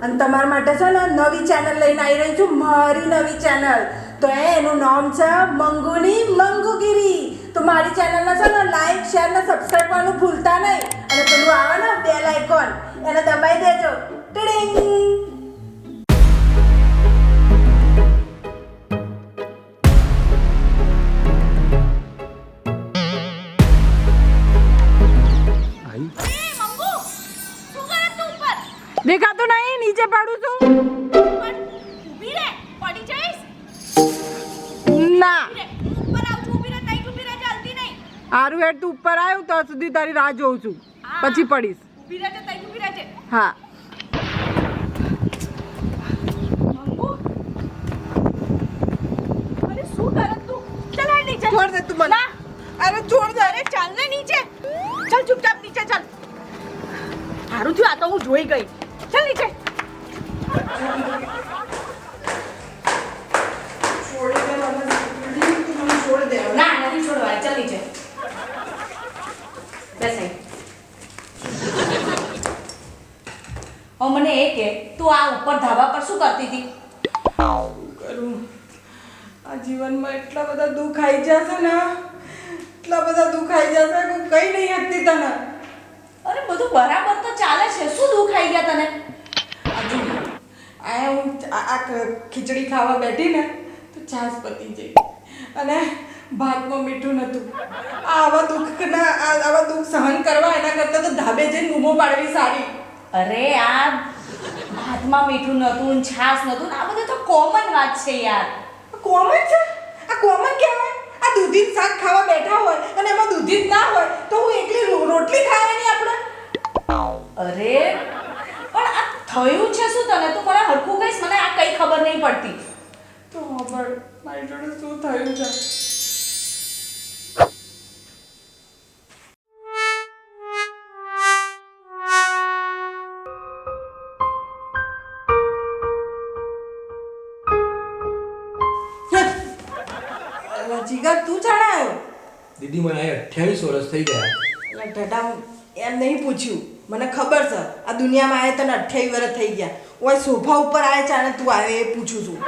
અને તમારા માટે છે ને નવી ચેનલ લઈને આવી રહી છું, મારી નવી ચેનલ. તો એનું નામ છે મંગુની મંગુગીરી. તો મારી ચેનલને છે ને લાઈક શેર ને સબસ્ક્રાઈબ કરવાનું ભૂલતા નહીં. અને પેલું આવે ને બેલ આઇકોન એને દબાઈ દેજો. ટીડિંગ. દેખાતું નહીં, નીચે પાડું છું. ઊભી રે, પડી જઈશ. ના ઉપર આવ, ઊભી રે, તઈ ઊભી રે, જલ્દી નહીં. હારું હેડ, તું ઉપર આવ્યું તો સુધી તારી રાહ જોઉં છું, પછી પડીશ. ઊભી રે, તઈ ઊભી રે. હા. મંગુ, અરે શું કરે તું? ચાલ આ નીચે. છોડ દે તું મને. ના. અરે છોડ દે. અરે ચાલ ને નીચે. ચાલ ચૂપચાપ નીચે ચાલ. હારું થયું, આ તો હું જોઈ ગઈ. ચાલ નીચે. છોડ દે. ના નથી છોડવા, ચાલ નીચે. બેસ અહીં. હવે મને એ કે તું આ ઉપર ધાબા પર શું કરતી હતી? કરું આ જીવનમાં એટલા બધા દુઃખ આવી જશે ને, એટલા બધા દુઃખ આવી જશે કે કઈ નહીં શકતી તને. અરે બધું બરાબર તો ચાલે છે, શું દુઃખ આવી ગયા તને? આ હું આ ખીચડી ખાવા બેઠી ને તો છાશ પતી જઈ અને ભાતમાં મીઠું નહોતું. આવા દુઃખ સહન કરવા એના કરતાં તો ધાબે જઈને બૂમો પાડવી સારી. અરે આ ભાતમાં મીઠું નહોતું, છાશ નહોતું, આ બધું તો કોમન વાત છે યાર. કોમન છે? આ કોમન કહેવાય? આ દૂધી જ શાક ખાવા બેઠા હોય અને એમાં દૂધી જ ના હોય તો હું એકલી રોટલી ખાવાની આપણે? અરે પણ આ થયું છે શું તને? તું મને હરખું કહીશ, મને આ કઈ ખબર નહીં પડતી. તો ખબર મારી જોડે શું થયું છે? જીગર તું ચડાયો? દીદી મને 28 વર્ષ થઈ ગયા. એટલે ઢડા એમ નહીં પૂછ્યું, મને ખબર છે આ દુનિયામાં આયા તને 28 વર્ષ થઈ ગયા. ઓય સોફા ઉપર આયા છે અને તું આવે એ પૂછું છું.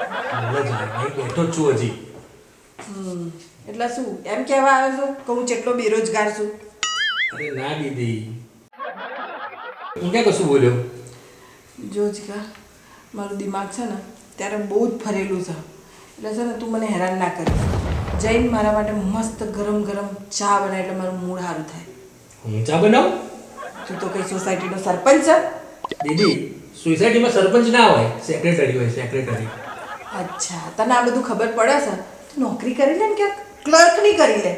મને જાણે બેઠો જ છું હજી. એટલે શું એમ કહેવા આવ્યો છું કે હું જેટલો બેરોજગાર છું? અરે ના દીદી, હું ક્યાં કશું બોલ્યો? જો જીગર, મારું દિમાગ છે ને ત્યારે બહુ જ ફરેલું છે. એટલે છે ને તું મને હેરાન ના કરીશ. જઈને મારા માટે મસ્ત ગરમ ગરમ ચા બનાય એટલે મારું મૂડ સારું થાય. હું ચા બનાવું? તું તો કઈ સોસાયટીનો સરપંચ છે? દીદી, સોસાયટીમાં સરપંચ ના હોય, સેક્રેટરી હોય, સેક્રેટરી. અચ્છા, તને આ બધું ખબર પડે છે? તું નોકરી કરી લે ને ક્યાંક, ક્લર્કની કરી લે.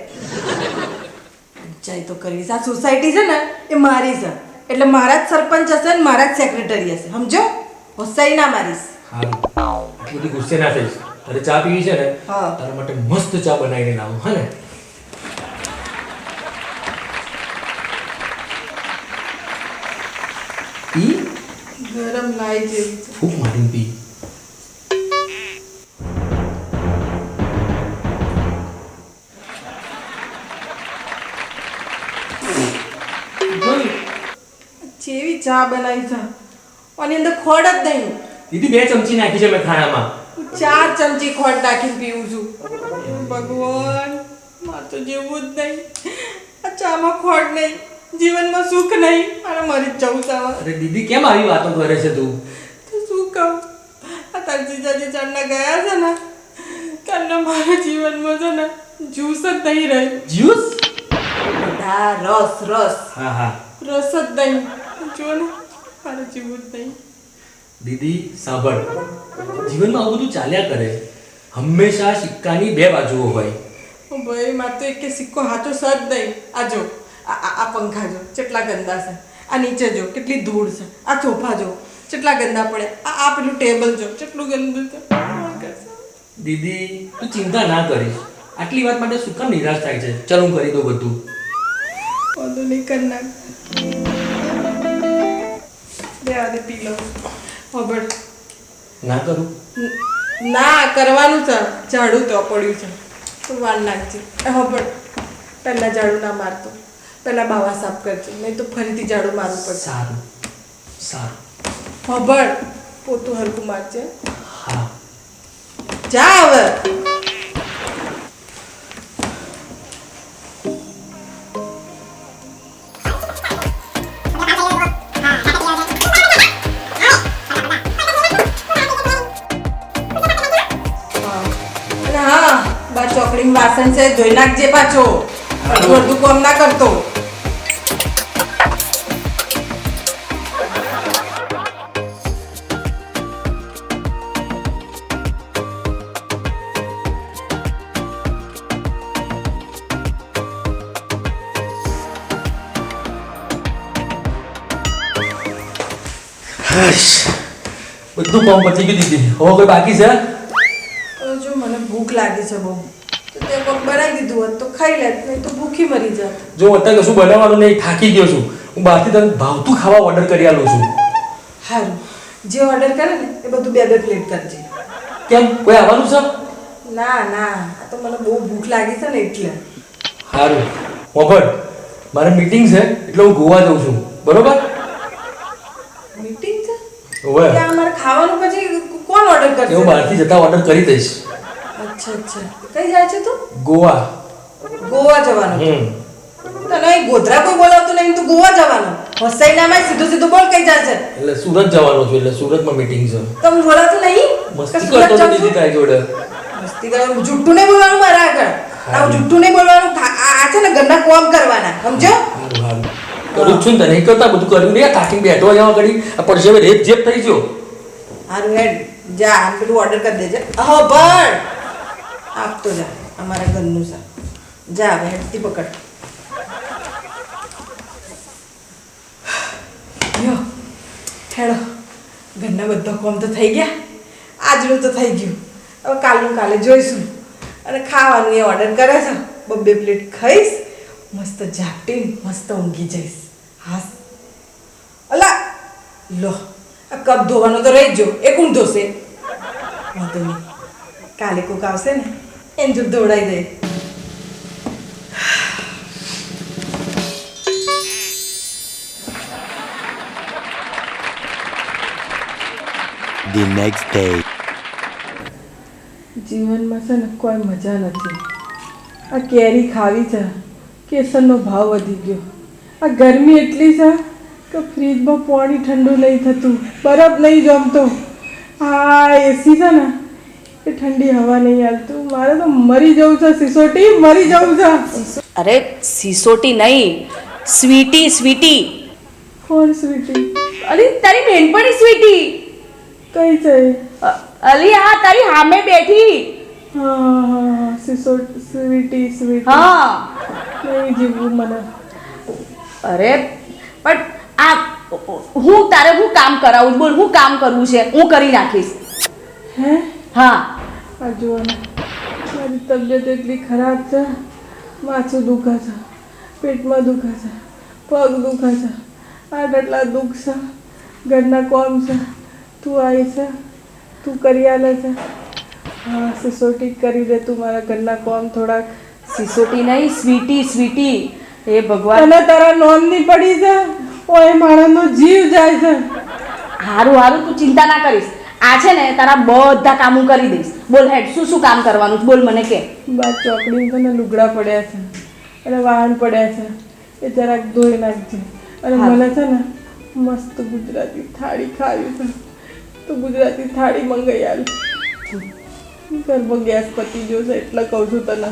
પંચાયત તો કરવી. આ સોસાયટી છે ને એ મારી છે, એટલે મારા જ સરપંચ હશે ને મારા જ સેક્રેટરી હશે, સમજો? હોસાઈ ના મારીશ. સારું, આટલી બધી ગુસ્સે ના થઈશ. તારે ચા પીવી છે ને? હા. તારા માટે મસ્ત ચા બનાવીને લાવું, હા ને? પી. ગરમ લાઈ જેવી છે. ફૂંક મારીને પી. જેવી ચા બનાવી છે આની અંદર ખોડ જ નહીં. દીદી 2 ચમચી નાખી છે મેં ખાણામાં. હું 4 ચમચી ખોડ નાખીને પીવું છું. ભગવાન, મારે તો જેવું જ નહીં. આ ચામાં ખોડ નહીં, જીવનમાં સુખ નહીં, મારે મરી જ જવું છે હવે. અરે દીદી, કેમ આવી વાતો કરે છે તું? તો શું કહું, આ તારા જીજાજી ચાંદના ગયા છે ને કારણ મારા જીવનમાં છે ને જ્યુસ જ નહીં રહ્યું. જ્યુસ? બધા રસ હા હા. રસ જ નહીં. જો ને મારે જીવવું જ નહીં. દીદી સાંભળ, જીવનમાં આવું બધું ચાલ્યા કરે. હંમેશા સિક્કાની 2 બાજુઓ હોય. ઓ ભાઈ, મારે તો એક સિક્કો હાથો સજ નહીં. આ જો, આ પંખા જો કેટલા ગંદા છે, આ નીચે જો કેટલી ધૂળ છે, આ સોફા જો કેટલા ગંદા પડ્યા, આ પેલું ટેબલ જો કેટલું ગંદુ છે. દીદી તું ચિંતા ના કરીશ. આટલી વાત માટે શું કામ નિરાશ થાય છે? ચાલ હું કરી દઉં બધું. વાંધો નહીં, કરી નાખ. બે આદે પી લો. ખબર ના કરું? ના, કરવાનું છે. ઝાડુ તો પડ્યું છે, તો વાર નાખજે. ખબર પહેલાં ઝાડુ ના મારતો, પહેલાં બાવા સાફ કરજે, નહીં તો ફરીથી ઝાડુ મારવું પડશે. સારું સારું. ખબર પોતું હરખું મારજે. હા. જા હવે. અને હા, બા ચોકડીમાં વાસણ છે ધોઈ નાખજે પાછો. અડધું કામ ના કરતો. બધું કામ પતી ગયું દીદી. હવે કોઈ બાકી છે? હવે જો મને ભૂખ લાગી છે બહુ. તો તે કોક બનાવી દીધું હોત તો ખાઈ લેત, નહીં તો ભૂખી મરી જાત. જો અત્યારે કશું બનાવવાનું નહીં, થાકી ગયો છું. હું બહારથી તને ભાવતું ખાવા ઓર્ડર કરી આલું છું. સારું, જે ઓર્ડર કરે ને એ બધું બે બે પ્લેટ કરજે. કેમ, કોઈ આવવાનું છે? ના ના, આ તો મને બહુ ભૂખ લાગી છે ને એટલે. સારું મોફત, મારે મીટિંગ છે એટલે હું ગોવા જઉં છું, બરોબર? મીટિંગ છે ઓવે, ત્યાં અમારે ખાવાનું પછી કોણ ઓર્ડર કરશે? હું બહારથી જતા ઓર્ડર કરી દઈશ. અચ્છા અચ્છા, કઈ જાય છે તું? ગોવા. ગોવા જવાનું. તને અહીં ગોધરા કોઈ બોલાવતું નહીં, તું ગોવા જવાનું. હોસાઈનામાં સીધું સીધું બોલ કઈ જાય છે? એટલે સુરત જવાનો છું, એટલે સુરતમાં મીટિંગ છે. તમે બોલાવતું નહીં? મસ્તી કે સુરત કરતો જાઉં નથી છું? તારી જોડે. મસ્તી કરવાનું, જુઠ્ઠું નહીં બોલવાનું મારા આગળ. આવું જુઠ્ઠું નહીં બોલવાનું. આ છે ને ઘરના કોમ કરવાના, સમજો? સારું સારું કરું જ છું ને, તને નહીં કરતા બધું કર્યું નહીં. કાકી બેઠો જવા કરી આ પડશે હવે રેપ જેપ થઈ ગયો. હારું હેડ જા, આમ પેલું ઓર્ડર કરી દેજે. હા પણ આપતો જા, અમારા ઘરનું છે. જા હવે હેડથી પકડ. યો હેડો, ઘરના બધા કામ તો થઈ ગયા, આજનું તો થઈ ગયું. હવે કાલનું કાલે જોઈશું. અને ખાવાનું એ ઓર્ડર કરે છે, બબ્બે પ્લેટ ખાઈશ, મસ્ત ઝાપટીને મસ્ત ઊંઘી જઈશ. હાસ અલા લો, આ કપ ધોવાનો તો રહી જ જો, એ કોણ ધોશે? વાંધો નહીં, કાલે કોક આવશે ને એને જો દોડાઈ દે. The next day. જીવનમાં છે ને કોઈ મજા નથી. આ કેરી ખાવી છે, કેસરનો ભાવ વધી ગયો. આ ગરમી એટલી છે કે ફ્રીજમાં પાણી ઠંડુ નહીં થતું, બરફ નહીં જમતો. આ એસી છે ને એ ઠંડી હવા નહીં આવતું. મારે તો મરી જવું છે સિસોટી, મરી જવું છે. અરે સિસોટી નહીં, સ્વીટી સ્વીટી. કોણ સ્વીટી? અલી તારી બેનપણી સ્વીટી. કઈ છે? અલી હા, તારી સામે બેઠી. હા હા હા, સિસોટી સ્વીટી સ્વીટી. હા નહીં જીવવું મને. અરે પણ આ હું તારે હું કામ કરાવું? બોલ, હું કામ કરવું છે? હું કરી નાખીશ. હે હા આ જુઓ ને, મારી તબિયત એટલી ખરાબ છે. માથું દુખે છે, પેટમાં દુખે છે, પગ દુખે છે, આટલા દુખ છે. ઘરના કોમ છે, તું આવી છે, તું કરી આલે છે. હા, સિસોટી કરી દે તું મારા ઘરના કોમ થોડાક. સિસોટી નહીં, સ્વીટી સ્વીટી. એ ભગવાન, તને તારા નોંધની પડી છે? ઓય મારાનો જીવ જાય છે. હારું હારું, તું ચિંતા ના કરીશ. આ છે ને તારા બધા કામ હું કરી દઈશ. બોલ હેડ, શું શું કામ કરવાનું છે? બોલ મને કે. બા ચોકડીમાં તો ને લુગડા પડ્યા છે અને વાહન પડ્યા છે, એ જરાક ધોઈ નાખજે. અને હા. મને છે ને મસ્ત ગુજરાતી થાળી ખાવી છે, તો ગુજરાતી થાળી મંગાઈ આલ. ઘરમાં ગેસ પતી ગયો છે એટલે કહું છું તને.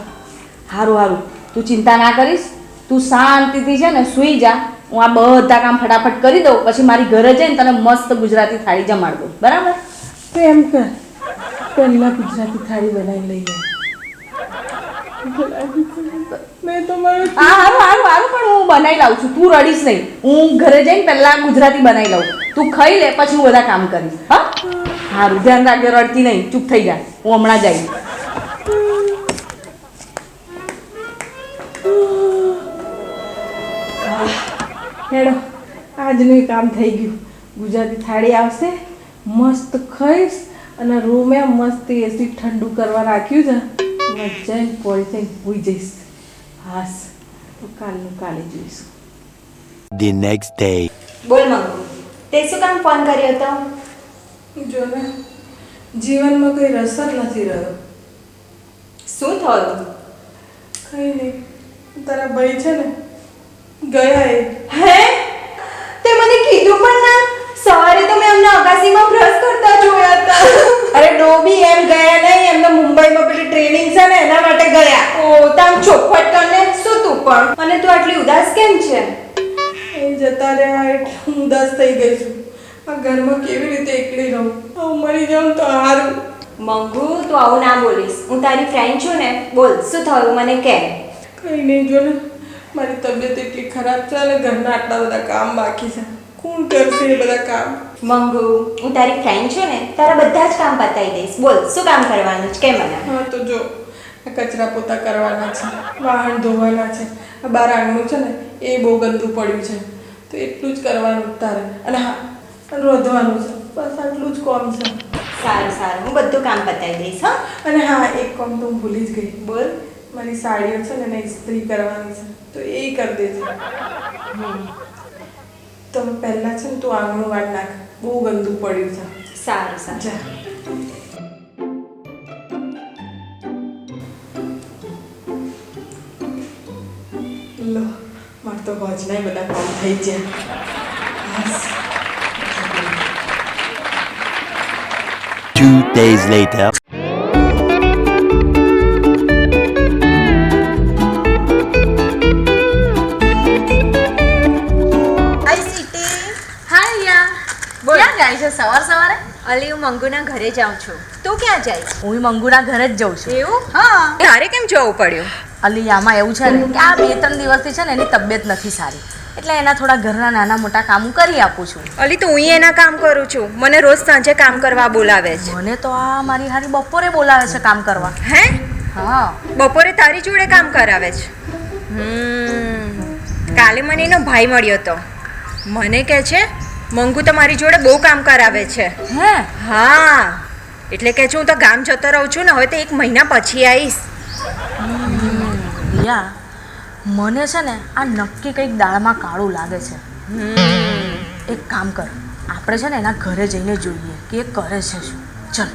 હારું હારું, તું ચિંતા ના કરીશ. તું શાંતિથી છે ને સૂઈ જા. હું આ બધા કામ ફટાફટ કરી દઉં, પછી મારી ઘરે જઈને તને મસ્ત ગુજરાતી થાળી જમાડ દઉં, બરાબર? તો એમ કર, પહેલાં ગુજરાતી થાળી બનાવી લઈએ. નહીં તો મારું હા હારું હારું હારું, પણ હું બનાવી લાવું છું. તું રડીશ નહીં. હું ઘરે જઈને પહેલા ગુજરાતી બનાવી લઉં. તું ખાઈ લે, પછી હું બધા કામ કરીશ. હા હારું, ધ્યાન રાખજો, રડતી નહીં. ચૂપ થઈ જા, હું હમણાં જઈશ. હેડો, આજનું કામ થઈ ગયું. ગુજરાતી થાળી આવશે, મસ્ત ખાઈશ. અને રૂમે મસ્ત એસી ઠંડુ કરવા રાખ્યું છે, મજા પોળી થઈને હોઈ જઈશ. હાસ, તો કાલનું કાલે જોઈશું. The next day. બોલ મંગુ, તે શું કામ ફોન કર્યો હતો? જો ને જીવનમાં કઈ રસ જ નથી રહ્યો. શું થયું? કઈ નહીં, તારા ભાઈ છે ને ગયા એ. હે? તે મને કીધું પણ ના. સવારે તો મેં એમને અગાસીમાં બ્રશ કરતા જોયા હતા. અરે ડોબી એમ ગયા નહીં, એમને મુંબઈમાં પેલી ટ્રેનિંગ છે ને એના માટે ગયા. ઓ તામ ચોખવટ કરને શું તું પણ? અને તું આટલી ઉદાસ કેમ છે? એ જતા રહ્યા એટલે હું ઉદાસ થઈ ગઈ છું. આ ઘરમાં કેવી રીતે એકલી રહું? હું મરી જાઉં તો હારું. મંગુ, તું આવું ના બોલીશ. હું તારી ફ્રેન્ડ છું ને. બોલ, શું થયું મને કે. કઈ નહીં, જો ને મારી તબિયત એટલી ખરાબ છે અને ઘરના આટલા બધા કામ બાકી છે. કોણ કરશે એ બધા કામ? મંગુ, હું તારી ફ્રેન્ડ છું ને, તારા બધા જ કામ પતાવી દઈશ. બોલ, શું કામ કરવાનું છે કે મને? હા તો જો, આ કચરા પોતા કરવાના છે, વાહન ધોવાના છે, આ બાર આંગણું છે ને એ બહુ ગંદુ પડ્યું છે, તો એટલું જ કરવાનું તારે. અને હા, રોધવાનું છે, બસ આટલું જ કામ છે. સારું સારું, હું બધું કામ પતાવી દઈશ. હા. અને હા, એક કામ તો હું ભૂલી જ ગઈ. બોલ. મારી સાડીઓ છે ને એને ઇસ્ત્રી કરવાની છે, તો એ કરી દેજે. તો પહેલા છે ને તું આંગણું વાળ નાખ, બહુ ગંદુ પડ્યું છે. સારું સારું. જા. લો, મારે તો હોજના બધા કામ થઈ ગયા. બસ. 2 days later. ક્યાં જાય છે સવારે? અલી, હું મંગુના ઘરે જાઉં છું. તું ક્યાં જાય? હું મંગુના ઘરે જ જઉં છું. એવું? હા. તારે કેમ જવું પડ્યું? અલી, આમાં એવું છે ને કે આ 2-3 દિવસથી છે ને એની તબિયત નથી સારી, એટલે એના થોડા ઘરના નાના મોટા કામ હું કરી આપું છું. અલી, તું અહીં એના કામ કરું છું. મને રોજ સાંજે કામ કરવા બોલાવે છે. મને તો આ મારી હારી બપોરે બોલાવે છે કામ કરવા. હે? હા. બપોરે તારી જોડે કામ કરાવે છે? કાલે મને એનો ભાઈ મળ્યો હતો. મને કહે છે મંગુ તો મારી જોડે બહુ કામ કરાવે છે. હે? હા, એટલે કે હું તો ગામ જતો રહું છું ને, હવે તો 1 મહિના પછી આવીશ. યા, મને છે ને આ નક્કી કંઈક દાળમાં કાળું લાગે છે. એક કામ કર, આપણે છે ને એના ઘરે જઈને જોઈએ કે એ કરે છે શું. ચલ.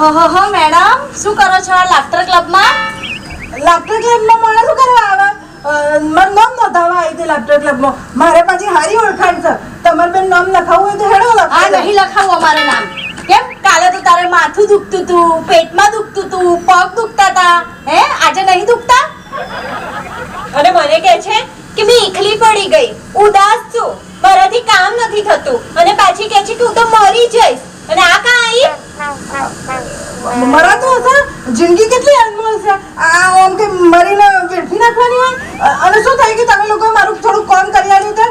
ઓહો મેડમ, શું કરો છો આ લાફ્ટર ક્લબમાં? લાફ્ટર ક્લબમાં મારે શું કરવા આવે? મારું નામ નોંધાવા આવી હતી લાફ્ટર ક્લબમાં. મારે પાછી હારી ઓળખાણ છે. તમારે બેન નામ લખાવવું હોય તો હેડો આ લખાવો. નહીં લખાવું અમારે નામ. કેમ? કાલે તો તારે માથું દુખતું તું, પેટમાં દુખતું તું, પગ દુખતા હતા. હે? આજે નહીં દુખતા? અને મને કહે છે કે મેં એકલી પડી ગઈ, ઉદાસ છું, મારાથી કામ નથી થતું, અને પાછી કહે છે કે હું તો મરી જઈશ. અને આ કાં આવી? મરા તો હશે, જિંદગી કેટલી અનમોલ છે. આ આમ કે મરીને વેઠી નાખવાની હોય. અને શું થાય કે તમે લોકો મારું થોડું કામ કરી આલ્યું છે.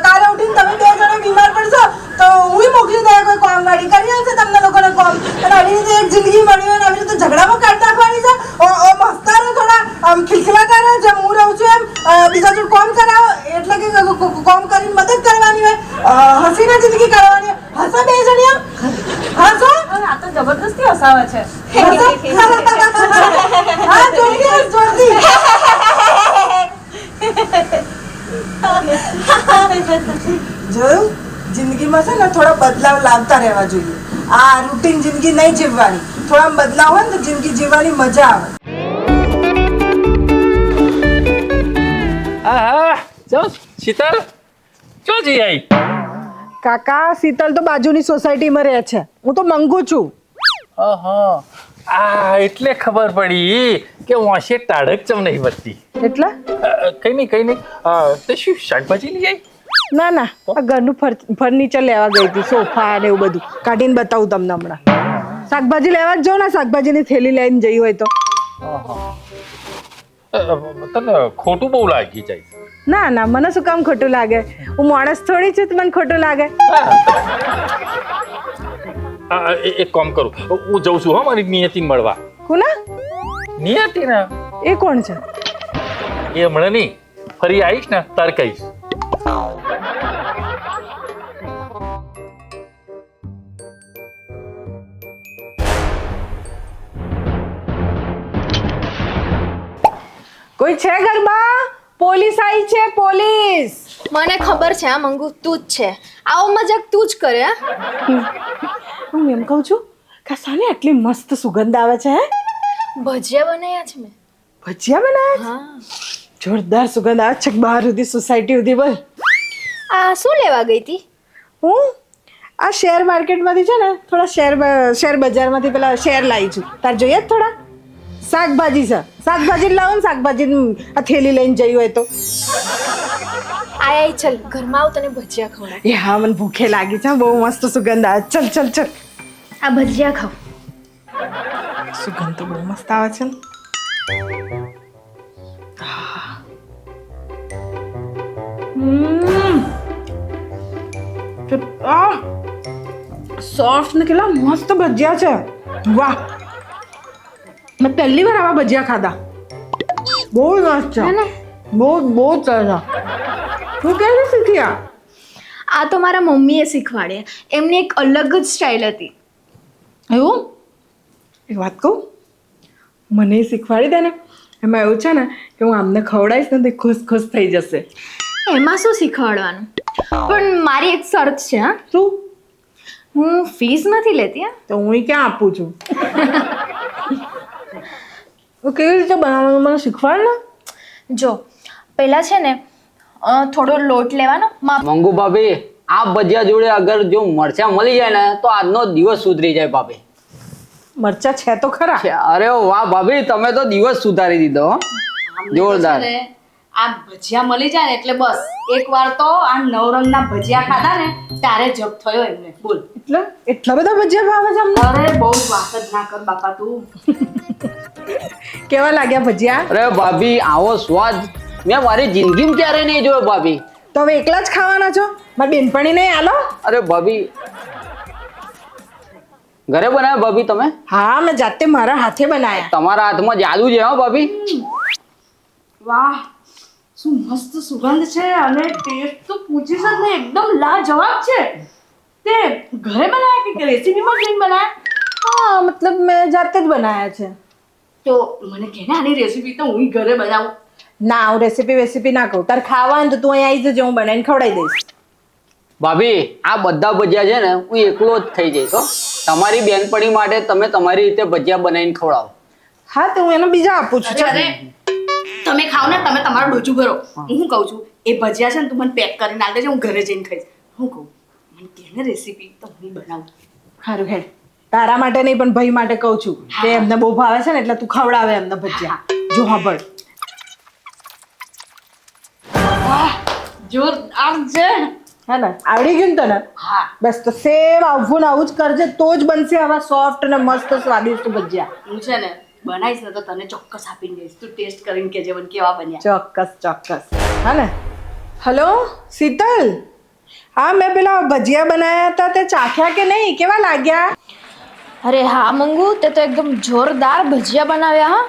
કાલે ઉઠીને તમે 2 જણા બીમાર પડશો તો હું મોકલી દે કોઈ કામ વાળી કરી આવશે તમને લોકોને કામ. અને આવી રીતે એક જિંદગી મળી હોય ને આવી રીતે ઝઘડામાં કાઢી નાખવાની છે. મસ્તારો થોડા આમ ખિલખિલાતા રહે, જેમ હું રહું છું એમ બીજા જોડે કામ કરાવો, એટલે કે કામ કરીને મદદ કરવાની હોય. હસીને જિંદગી કાઢવાની. હસો 2 જણી આમ હસો. આ તો જબરદસ્તી હસાવે છે. હા, જોરથી. જોયું, જિંદગીમાં છે ને થોડા બદલાવ લાવતા રહેવા જોઈએ. આ રૂટીન જિંદગી નહીં જીવવાની. થોડા બદલાવ હોય ને તો જિંદગી જીવવાની મજા આવે. હા, ચાલ શીતલ, ચો જઈ આવી? કાકા, શીતલ તો બાજુની સોસાયટીમાં રહે છે. હું તો મંગુ છું. ઓહો, આ એટલે ખબર પડી કે વાંસે ટાઢક ચમ નહીં વધતી. એટલે કઈ નહીં. તે શું શાકભાજી લઈ આવી? ના ના, આ ઘરનું ફર્નિચર લેવા ગઈ હતી, સોફા ને એવું બધું. કાઢીને બતાવું તમને હમણાં. શાકભાજી લેવા જ જાઓ ને, શાકભાજીની થેલી લઈને જઈ હોય તો. તને ખોટું બહુ લાગી જાય. ના ના, મને શું કામ ખોટું લાગે? હું માણસ થોડી છું તો મને ખોટું લાગે. એક કામ કરું, હું જઉં છું હો મારી નિયતિને મળવા. કોના? નિયતિ ને એ કોણ છે? એ હમણાં નહીં, ફરી આવીશ ને તાર કહીશ. કોઈ છે ઘરમાં? પોલીસ આવી છે, પોલીસ. મને ખબર છે આ મંગુ તું જ છે. આવો મજાક તું જ કરે હા? હું એમ કહું છું કે સાને આટલી મસ્ત સુગંધ આવે છે. હે, ભજીયા બનાવ્યા છે મેં. ભજીયા બનાવ્યા છે? હા. જોરદાર સુગંધ આવે છે બહાર સુધી, સોસાયટી સુધી. બોલ. આ શું લેવા ગઈ હતી? હું આ શેર માર્કેટમાંથી છે ને થોડા શેર બજારમાંથી પેલા શેર લાવી છું. તાર જોઈએ જ થોડા? શાકભાજી છે, શાકભાજી જ લાવો ને. શાકભાજી આ થેલી લઈને જઈ હોય તો. આય ચલ ઘરમાં આવ તને ભજીયા ખવડાવ. એ હા, મને ભૂખે લાગી છે. બહુ મસ્ત સુગંધ આવે. ચલ ચલ ચલ. આ ભજીયા ખાવ. સુગંધ તો બહુ મસ્ત આવે છે ને. સોફ્ટ ને કેટલા મસ્ત ભજીયા છે. વાહ, મેં પહેલી વાર આવા ભજીયા ખાધા. બહુ મસ્ત છે. બહુ બહુ સરસ. તું કેવી શીખી આ? આ તો મારા મમ્મીએ શીખવાડ્યા. એમની એક અલગ જ સ્ટાઇલ હતી. એવું? એક વાત કહું, મને શીખવાડી દે ને. એમાં એવું છે ને કે હું આમને ખવડાવીશ ને તો ખુશ ખુશ થઈ જશે. એમાં શું શીખવાડવાનું? પણ મારી એક શરત છે હા. શું? હું ફીસ નથી લેતી હા. તો હું ક્યાં આપું છું? તો કેવી રીતે બનાવવાનું મને શીખવાડ ને. જો પહેલા છે ને થોડો લોટ લેવાનો. મંગુ ભાભી, આ ભજીયા જોડે અગર જો મરચા મળી જાય ને તો આજનો દિવસ સુધરી જાય ભાભી. મરચા છે તો ખરા. અરે વાહ ભાભી, તમે તો દિવસ સુધારી દીધો હો. જોરદાર. આ ભજીયા મળી જાય ને એટલે બસ એકવાર તો આ નવરંગના ભજીયા ખાધા ને ત્યારે જપ થયો એમને. બોલ. એટલે એટલા બધા ભજીયા ભાવે છે અમને? અરે બહુ વાત જ ના કર બાપા તું. કેવા લાગ્યા ભજીયા? અરે ભાભી, આવો સ્વાદ મેં મારી જિંદગીમાં ક્યારે નહીં જોયો ભાભી. તો હવે એકલા જ ખાવાના છો? મારી બેનપણી નહીં આલો? અરે ભાભી, ઘરે બનાવ્યા ભાભી તમે? હા, મેં જાતે મારા હાથે બનાયા. તમારા હાથમાં જાદુ છે હો ભાભી. વાહ, શું મસ્ત સુગંધ છે અને ટેસ્ટ તો પૂછીશ જ નહીં, એકદમ લાજવાબ છે. તે ઘરે બનાયા કે રેસીપીમાં જોઈને બનાયા? હા, મતલબ મેં જાતે જ બનાયા છે. તો મને કહે ને આની રેસીપી તો હું ઘરે બનાવું. ના, હું રેસીપી ના કહું. તારે ખાવા હોય ને તો તું અહીં આવી જજો, હું બનાવીને ખવડાવી દઈશ. ભાભી, આ બધા ભજીયા છે ને હું એકલો જ થઈ જઈશ હો. તમારી બેનપણી માટે તમે તમારી રીતે ભજીયા બનાવીને ખવડાવો. હા, તો હું એને બીજા આપું છું. અરે તમે ખાવ ને, તમે તમારું ડોચું ભરો. હું શું કહું છું, એ ભજીયા છે ને તું મને પેક કરીને આલ દેજે, હું ઘરે જઈને ખાઈશ. હું કહું મને કહે ને રેસીપી તો હું બનાવું. સારું હેડ. તારા માટે નહીં પણ ભાઈ માટે કહું છું કે એમને બહુ ભાવે છે ને એટલે તું ખવડાવે એમને ભજીયા. જો હાંભળ. જોરદાર છે. હે ને, આવડી ગયું ને તને? હા. બસ તો સેમ આવું ને આવું જ કરજે તો જ બનશે આવા સોફ્ટ અને મસ્ત સ્વાદિષ્ટ ભજીયા. હું છે ને બનાવીશ ને તો તને ચોક્કસ આપીને જઈશ. તું ટેસ્ટ કરીને કહેજે મને કેવા બન્યા. ચોક્કસ ચોક્કસ. હા ને. હલો શીતલ, હા મેં પેલા ભજીયા બનાવ્યા હતા તે ચાખ્યા કે નહીં? કેવા લાગ્યા? અરે હા મંગુ, તે તો એકદમ જોરદાર ભજીયા બનાવ્યા હા.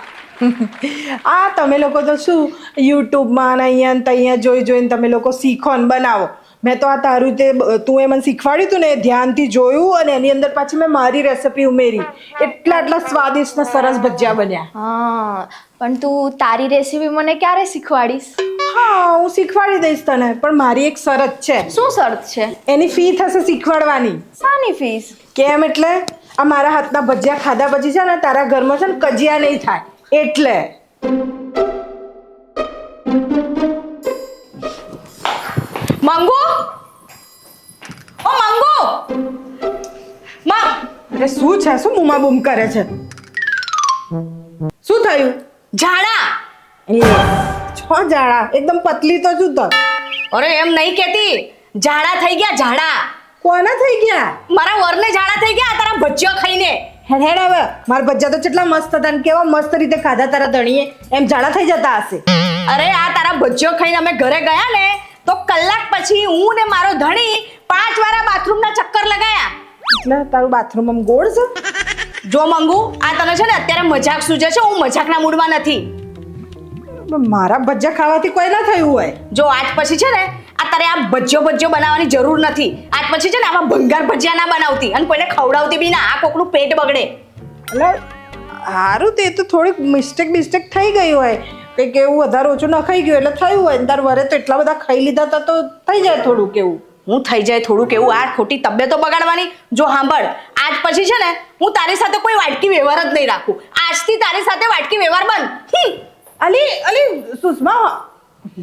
આ તમે લોકો તો શું યુટ્યુબમાં ને અહીંયા ને ત્યાં જોઈ જોઈને તમે લોકો શીખો ને બનાવો. મેં તો આ તારું તે તું એ મને શીખવાડ્યું હતું ને એ ધ્યાનથી જોયું અને એની અંદર પાછી મેં મારી રેસિપી ઉમેરી. એટલા સ્વાદિષ્ટ ને સરસ ભજીયા બન્યા. હા, પણ તું તારી રેસીપી મને ક્યારે શીખવાડીશ? હા, હું શીખવાડી દઈશ તને, પણ મારી એક શરત છે. શું શરત છે? એની ફી થશે શીખવાડવાની. શાની ફીસ? કેમ એટલે આ મારા હાથના ભજીયા ખાધા પછી છે ને તારા ઘરમાં છે ને કજિયા નહીં થાય એટલે. મંગુ, ઓ મંગુ, અરે શું છે? શું બૂમા બૂમ કરે છે? શું થયું? ઝાડા. એ છો જાડા એકદમ પતલી તો છું તો. અરે એમ નહીં કેતી, ઝાડા થઈ ગયા ઝાડા. કોના થઈ ગયા? મારા વરને ઝાડા થઈ ગયા તારા ભજીયો ખાઈને. હેડ હવે મારા ભજીયા તો કેટલા મસ્ત હતા ને કેવા મસ્ત રીતે ખાધા તારા ધણીએ, એમ જાડા થઈ જતા હશે. અરે આ તારા ભજીયો ખાઈને અમે ઘરે ગયા ને તો કલાક પછી હું ને મારો ધણી 5 વાર આ બાથરૂમના ચક્કર લગાયા. એટલે તારું બાથરૂમ આમ ગોળ છે? જો મંગુ આ તને છે ને અત્યારે મજાક સૂજે છે, હું મજાકના મૂડમાં નથી. મારા ભજીયા ખાવાથી કોઈ ના થયું હોય. જો આજ પછી છે ને આ તારે આ ભજીયો બનાવવાની જરૂર નથી. આજ પછી છે ને આવા ભંગાર ભજીયા ના બનાવતી અને કોઈને ખવડાવતી બી ના. આ કોકનું પેટ બગડે. એટલે સારું તે તો થોડીક મિસ્ટેક થઈ ગઈ હોય, કંઈક એવું વધારે ઓછું ન ખાઈ ગયું એટલે થયું હોય. તાર વરે તો એટલા બધા ખાઈ લીધા હતા તો થઈ જાય થોડુંક એવું. હું થઈ જાય થોડુંક એવું? આ ખોટી તબિયતો બગાડવાની. જો સાંભળ, આજ પછી છે ને હું તારી સાથે કોઈ વાટકી વ્યવહાર જ નહીં રાખું. આજથી તારી સાથે વાટકી વ્યવહાર બંધ. અલી સુષ્મા,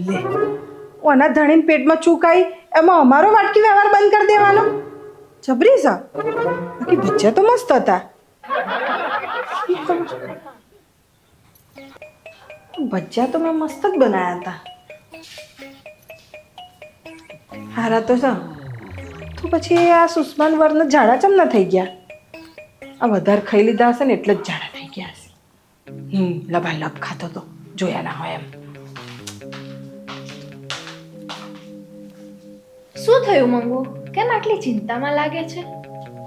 લે ઓના ધણીને પેટમાં ચૂકાઈ એમાં અમારો વાટકી વ્યવહાર બંધ કરી દેવાનો? જબરી છે. બાકી ભજીયા તો મસ્ત હતા. ભજીયા તો મેં મસ્ત જ બનાવ્યા હતા. હારા તો છે. તો પછી આ સુષ્માન વર્ણ ઝાડા ચમ ના થઈ ગયા? આ વધારે ખાઈ લીધા હશે ને એટલે જ ઝાડા થઈ ગયા હશે. લબાલબ ખાતો તો જોયા ના હોય એમ. શું થયું મંગુ? કેમ આટલી ચિંતામાં લાગે છે?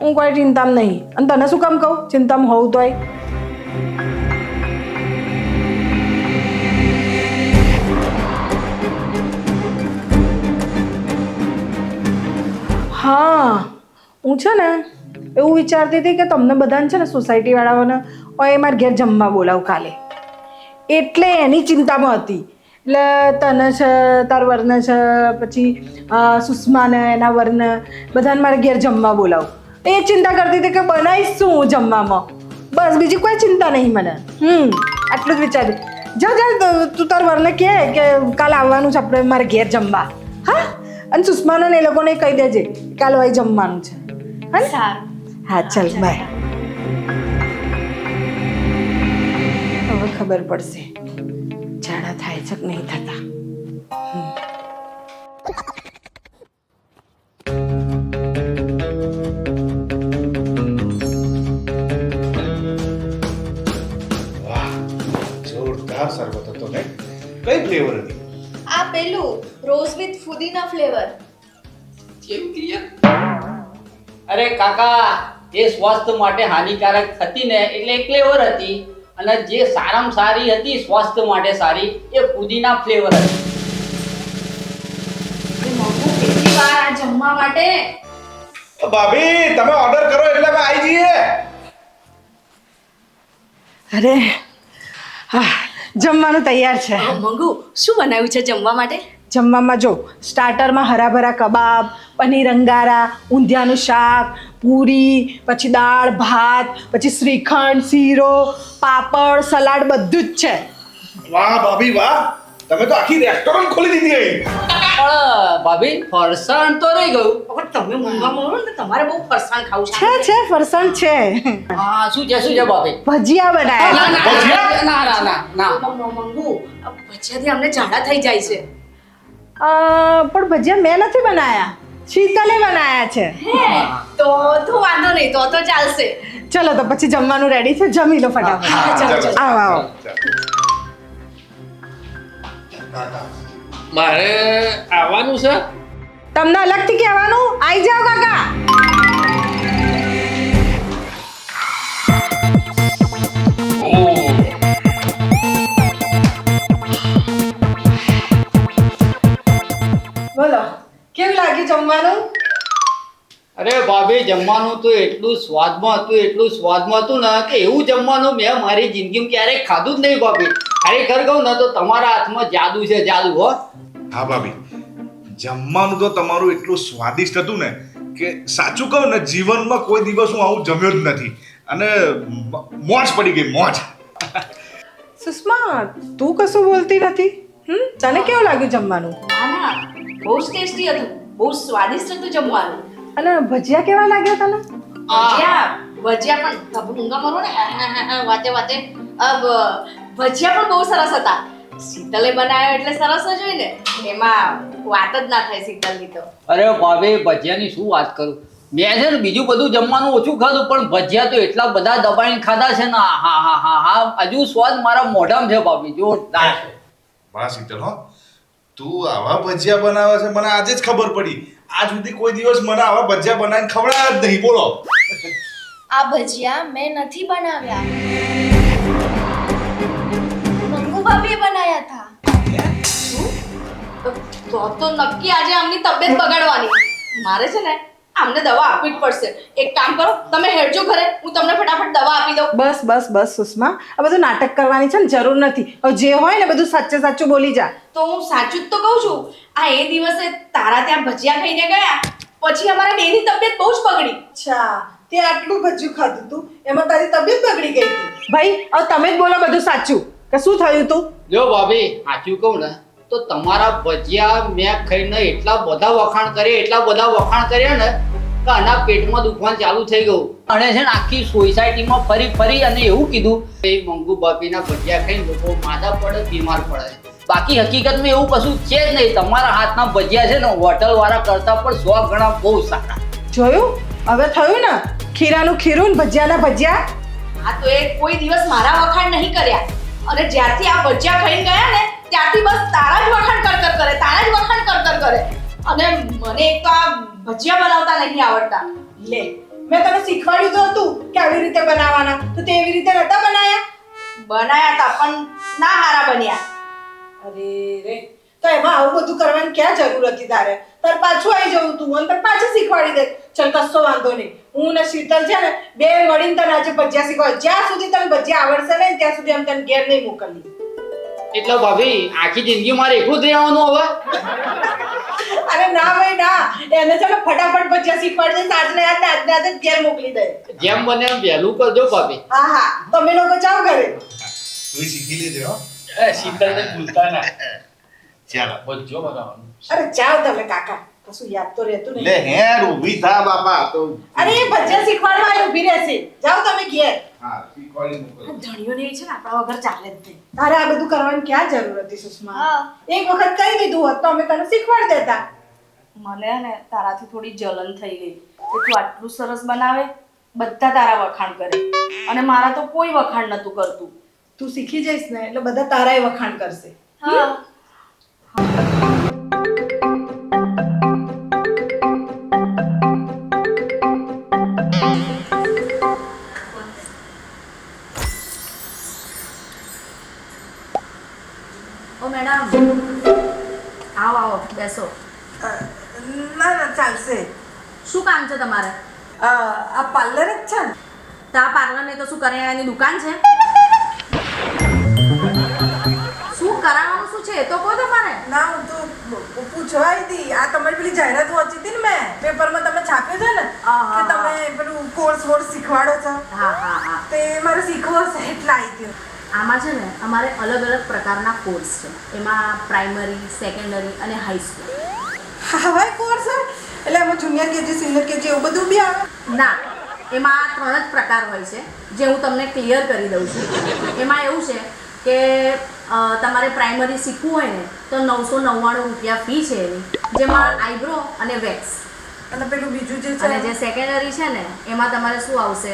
હું કોઈ ચિંતામાં નહીં. અને તને શું કામ કહું ચિંતામાં હોઉં તોય? હા, હું છે ને એવું વિચારતી હતી કે તમને બધાને છે ને સોસાયટી વાળાઓને ઓય મારા ઘેર જમવા બોલાવું કાલે, એટલે એની ચિંતામાં હતી. એટલે તને છે, તાર વર્ણ છે, પછી સુષ્માને એના વર્ણ બધાને મારા ઘેર જમવા બોલાવું. એ ચિંતા કરતી હતી કે બનાવીશ શું હું જમવામાં. બસ બીજી કોઈ ચિંતા નહીં મને. આટલું જ વિચાર્યું. જા તું તાર વર્ણ કહે કે કાલ આવવાનું છે આપણે મારા ઘેર જમવા. હા, અને સુષ્માને એ લોકોને કહી દેજે કાલ ભાઈ જમવાનું છે. હા સારું. હા ચાલ બાય. હવે ખબર પડશે ઝાડા થાય છે કે નહીં થતા. જોરદાર શરબત હતો ને. કઈ ફ્લેવર હતી? આ પેલું રોઝ વિથ ફુદીના ફ્લેવર. અરે કાકા, એ સ્વાસ્થ્ય માટે હાનિકારક હતી ને એટલે ફ્લેવર હતી, અને જે સારામાં સારી હતી સ્વાસ્થ્ય માટે સારી એ પુદીના ફ્લેવર હતી. મંગુ કેટલી વાર આ જમવા માટે? ભાભી તમે ઓર્ડર કરો એટલે અમે આવી જઈએ. અરે હા, જમવાનું તૈયાર છે. મંગુ શું બનાવ્યું છે જમવા માટે? જમવામાં જો સ્ટાર્ટરમાં હરાભરા કબાબ, પનીર અંગારા, ઊંધિયાનું શાક, પૂરી, પછી દાળ ભાત, પછી શ્રીખંડ, શીરો, પાપડ, સલાડ બધું જ છે. વાહ ભાભી વાહ, તમે તો આખી રેસ્ટોરન્ટ ખોલી દીધી અહીં. પણ ભાભી ફરસાણ તો રહી ગયું. પણ તમે મૂંગા મોરો ને તમારે બહુ ફરસાણ ખાવું છે ફરસાણ છે. હા, શું છે ભાભી? ભજીયા બનાવ્યા. ના. મંગુ ભજીયાથી અમને ઝાડા થઈ જાય છે. પણ ભજીયા મેં નથી બનાયા, શીતલે બનાયા છે. તો વાંધો નહીં, તો ચાલશે. ચલો તો પછી જમવાનું રેડી છે, જમી લો ફટાફટ. આવો આવો. મારે આવવાનું છે. તમને અલગથી કહેવાનું, આવી જાઓ કાકા. બોલો કેવું લાગ્યું જમવાનું? અરે ભાભી, જમવાનું તો એટલું સ્વાદમાં હતું ને કે એવું જમવાનું મેં મારી જિંદગીમાં ક્યારેય ખાધું જ નહીં ભાભી. ખરેખર કહું ને તો તમારા હાથમાં જાદુ છે, જાદુ. હો હા ભાભી, જમવાનું તો તમારું એટલું સ્વાદિષ્ટ હતું ને કે સાચું કહું ને જીવનમાં કોઈ દિવસ હું આવું જમ્યો જ નથી. અને મોજ પડી ગઈ, મોજ. સુષ્મા તું કશું બોલતી નથી. તને કેવું લાગ્યું જમવાનું? ના, બહુ જ ટેસ્ટી હતું, બહુ સ્વાદિષ્ટ હતું જમવાનું. અને ભજીયા કેવા લાગ્યા તને? ભજીયા પણ તમે મૂંગા મારો ને વાતે ભજીયા પણ બહુ સરસ હતા. શીતલે બનાવ્યો એટલે સરસ જ હોય ને, એમાં વાત જ ના થાય શીતલની તો. અરે ભાભી, ભજીયાની શું વાત કરું. મેં છે ને બીજું બધું જમવાનું ઓછું ખાધું, પણ ભજીયા તો એટલા બધા દબાઈને ખાધા છે ને. હા, હજુ સ્વાદ મારા મોઢામાં છે ભાભી, જોરદાર. વાહ શીતલ હો, તું આવા ભજીયા બનાવે છે મને આજે જ ખબર પડી. આજ સુધી કોઈ દિવસ મને આવા ભજીયા બનાવીને ખવડાવ્યા જ નહીં. બોલો. આ ભજીયા મેં નથી બનાવ્યા, મંગુ ભાભીએ બનાવ્યા હતા. તો નક્કી આજે આમની તબિયત બગાડવાની. મારે છે ને આમને દવા આપવી જ પડશે. એક કામ કરો, તમે હેડજો ઘરે, હું તમને ફટાફટ દવા આપી દઉં. બસ બસ બસ સુષ્મા, આ બધું નાટક કરવાની છે ને જરૂર નથી. હવે જે હોય ને બધું સાચે સાચું બોલી જા. તો હું સાચું જ તો કહું છું. આ એ દિવસે તારા ત્યાં ભજીયા ખાઈને ગયા પછી અમારા બેની તબિયત બહુ જ બગડી. અચ્છા, તે આટલું ભજીયું ખાધું તું એમાં તારી તબિયત બગડી ગઈ હતી. ભાઈ હવે તમે જ બોલો બધું સાચું કે શું થયું તું. જો ભાભી સાચું કહું ને તો તમારા ભજીયા મેં ખાઈને એટલા બધા વખાણ કર્યા ને કે આના પેટમાં દુખવાનું ચાલુ થઈ ગયું. અને છે ને આખી સોસાયટીમાં ફરી અને એવું કીધું કે મંગુ ભાભીના ભજીયા ખાઈને લોકો માદા પડે, બીમાર પડે. બાકી હકીકતમાં એવું કશું છે જ નહીં. તમારા હાથના ભજીયા છે ને હોટલ વાળા કરતા પણ 100 ગણા બહુ સારા. જોયું, હવે થયું ને ખીરાનું ખીરું ને ભજીયાના ભજીયા. આ તો એ કોઈ દિવસ મારા વખાણ નહીં કર્યા. અને જ્યારથી આ ભજીયા ખાઈને ગયા ને ત્યારથી બસ તારા જ વખાણ કરતર કરે. અને મને એક તો આ ભજીયા બનાવતા નહીં આવડતા. લે, મેં તને શીખવાડ્યું તો હતું કે આવી રીતે બનાવવાના, તો તે એવી રીતે નતા બનાયા. બનાયા હતા પણ ના હારા બન્યા. અરે રે, તો એમાં આવું બધું કરવાની ક્યાં જરૂર હતી તારે? તાર પાછું આવી જવું તું અને તને પાછું શીખવાડી દે. ચલ કશો વાંધો નહીં, હું ને શીતલ છે ને બે મળીને તને આજે ભજીયા શીખવાડ. જ્યાં સુધી તને ભજીયા આવડશે ને ત્યાં સુધી અમે તને ઘેર નહીં મોકલીએ. એટલે ભાભી આખી જિંદગી મારે એકલું જ રહેવાનું હવે? અરે ના ભાઈ ના, એને છે ને ફટાફટ ભજીયા શીખવાડી દે. આજને આજ જ ઘેર મોકલી દે. જેમ બને એમ વહેલું કરજો ભાભી. હા હા, તમે લોકો જાઓ ઘરે. તું શીખી લેજે હો. શીતલને ભૂલતા ના. ચાલો. ભજીયો બનાવવાનું. અરે જાઓ તમે કાકા, કશું યાદ તો રહેતું નહીં. લે હેર ઊભી થા બાપા. તો અરે એ ભજીયા શીખવાડવા આવી ઊભી રહેશે. જાઓ તમે ઘેર. હા, શીખવાડી મોકલ. ધણીઓને છે ને આપણા વગર ચાલે જ નહીં. તારે આ બધું કરવાની ક્યાં જરૂર હતી સુષ્મા? હા. એક વખત કહી દીધું હોત તો અમે તને શીખવાડી દેતા. મને ને તારાથી થોડી જલન થઈ ગઈ કે તું આટલું સરસ બનાવે, બધા તારા વખાણ કરે અને મારા તો કોઈ વખાણ નતું કરતું. તું શીખી જઈશ ને એટલે બધા તારાય વખાણ કરશે. હા. ઓ મેડમ, આવો બેસો. ના ના ચાલશે. શું કામ છે તમારે? આ પાર્લર જ છે ને? તો આ પાર્લર ને તો શું કરિયાણાની દુકાન છે? શું કરાવવાનું શું છે એ તો કહો તમારે. ના, હું તો પૂછવા આવી હતી. આ તમારી પેલી જાહેરાત વાંચી હતી ને મેં પેપરમાં, તમે છાપ્યું છે ને કે તમે પેલું કોર્સ શીખવાડો છો. હા હા હા. તે મારે શીખવો છે એટલે આવી હતી. આમાં છે ને અમારે અલગ અલગ પ્રકારના કોર્સ છે. એમાં પ્રાઇમરી, સેકન્ડરી અને હાઈસ્કૂલ. હા ભાઈ, કોર્સ એટલે એમાં જુનિયર કેજી, સિનિયર કેજી એવું બધું બી આવે? ના, એમાં 3 જ પ્રકાર હોય છે જે હું તમને ક્લિયર કરી દઉં છું. એમાં એવું છે કે તમારે પ્રાઇમરી શીખવું હોય ને તો 999 રૂપિયા ફી છે એની, જેમાં આઈબ્રો અને વેક્સ. અને પેલું બીજું જે છે અને જે સેકન્ડરી છે ને એમાં તમારે શું આવશે,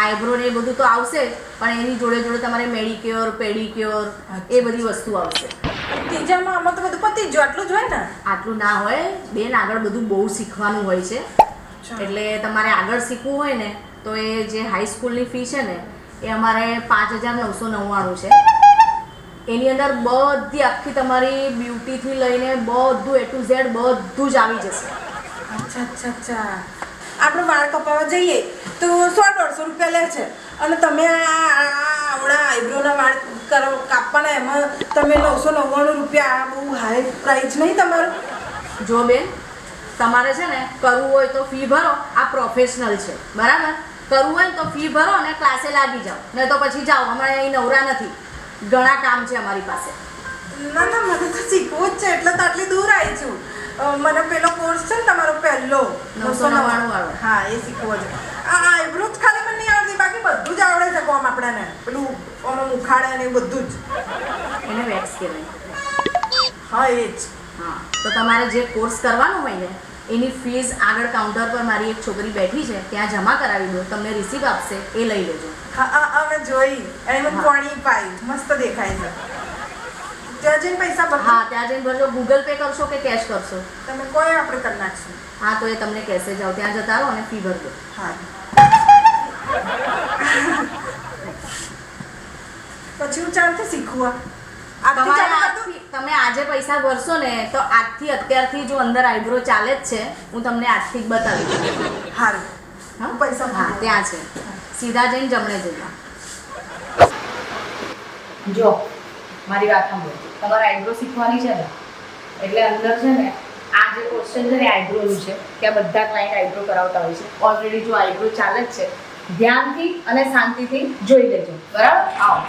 આઈબ્રો ને એ બધું તો આવશે જ, પણ એની જોડે જોડે તમારે મેડિક્યોર, પેડિક્યોર એ બધી વસ્તુ આવશે. ત્રીજામાં આમાં તો બધું પતી જ આટલું જ હોય ને? આટલું ના હોય બેન, આગળ બધું બહુ શીખવાનું હોય છે. એટલે તમારે આગળ શીખવું હોય ને તો એ જે હાઈસ્કૂલની ફી છે ને એ અમારે 5,999 છે. એની અંદર બધી આખી તમારી બ્યુટીથી લઈને બધું A to Z બધું જ આવી જશે. અચ્છા અચ્છા અચ્છા. આપણે વાળ કપાવવા જઈએ તો 100-150 રૂપિયા લે છે અને તમે આવડા આઈબ્રોના વાળ કાપવાના એમાં તમે 999 રૂપિયા. આ બહુ હાઈ પ્રાઇસ નહીં તમારું? જો બેન, તમારે છે ને કરવું હોય તો ફી ભરો. આ પ્રોફેશનલ છે, બરાબર? કરવું હોય તો ફી ભરો અને ક્લાસે લાગી જાઓ, નહીં તો પછી જાઓ. અમારે અહીં નવરા નથી, ઘણા કામ છે અમારી પાસે. ના ના, મને તો શીખવું જ છે એટલે તો આટલી દૂર આવી છું. મને પેલો કોર્સ છે ને તમારો પહેલો 999 વાળો. હા, એ શીખવો છે. આ આઈબ્રો જ ખાલી મને નહીં આવડતી, બાકી બધું જ આવડે છે. કોમ આપણાને પેલું આમાં ઉખાડે ને એ બધું જ. એને વેક્સ કહેવાય. હા, એ જ. હા, તો તમારે જે કોર્સ કરવાનો હોય ને એની ફીસ આગળ કાઉન્ટર પર મારી એક છોકરી બેઠી છે, ત્યાં જમા કરાવી દો. તમને રિસીપ્ટ આપશે, એ લઈ લેજો. હા, અમે જોઈ. એને મેં પાણી પાયું, મસ્ત દેખાય છે. ત્યાં જઈને પૈસા ભરવા હા ત્યાં જઈને ભરજો. ગૂગલ પે કરશો કે કેશ કરશો? તમે કોઈ આપણે કરી નાખશું. હા તો એ તમને કહેશે, જાઓ ત્યાં જતા રહો અને ફી ભરજો. હા પછી હું ચાલથી શીખવા તમારે તમે આજે પૈસા ભરશો ને તો આજથી અત્યારથી જો અંદર આઈબ્રો ચાલે જ છે, હું તમને આજથી જ બતાવી દઉં. સારું હા પૈસા હા ત્યાં છે, સીધા જઈને જમણે જઈએ. જો મારી વાત સાંભળો, તમારે આઈબ્રો શીખવાની છે ને, એટલે અંદર છે ને આ જે ક્વેશ્ચન છે ને આઈબ્રોનું છે, ત્યાં બધા ક્લાયન્ટ આઈબ્રો કરાવતા હોય છે. ઓલરેડી જો આઈબ્રો ચાલે જ છે, ધ્યાનથી અને શાંતિથી જોઈ લેજો, બરાબર? આવો.